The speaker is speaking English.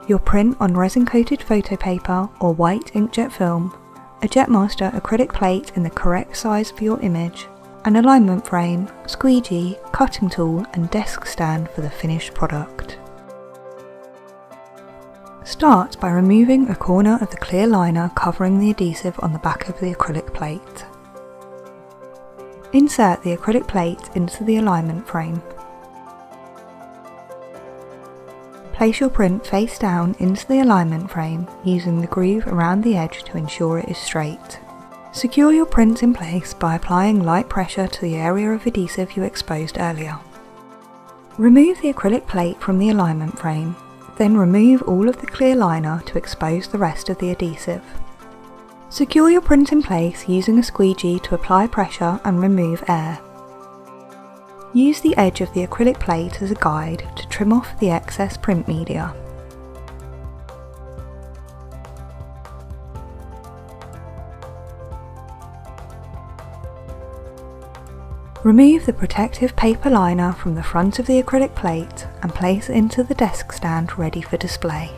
your print on resin-coated photo paper or white inkjet film, a JetMaster acrylic plate in the correct size for your image, an alignment frame, squeegee, cutting tool and desk stand for the finished product. Start by removing a corner of the clear liner covering the adhesive on the back of the acrylic plate. Insert the acrylic plate into the alignment frame. Place your print face down into the alignment frame using the groove around the edge to ensure it is straight. Secure your print in place by applying light pressure to the area of adhesive you exposed earlier. Remove the acrylic plate from the alignment frame, then remove all of the clear liner to expose the rest of the adhesive. Secure your print in place using a squeegee to apply pressure and remove air. Use the edge of the acrylic plate as a guide to trim off the excess print media. Remove the protective paper liner from the front of the acrylic plate and place it into the desk stand ready for display.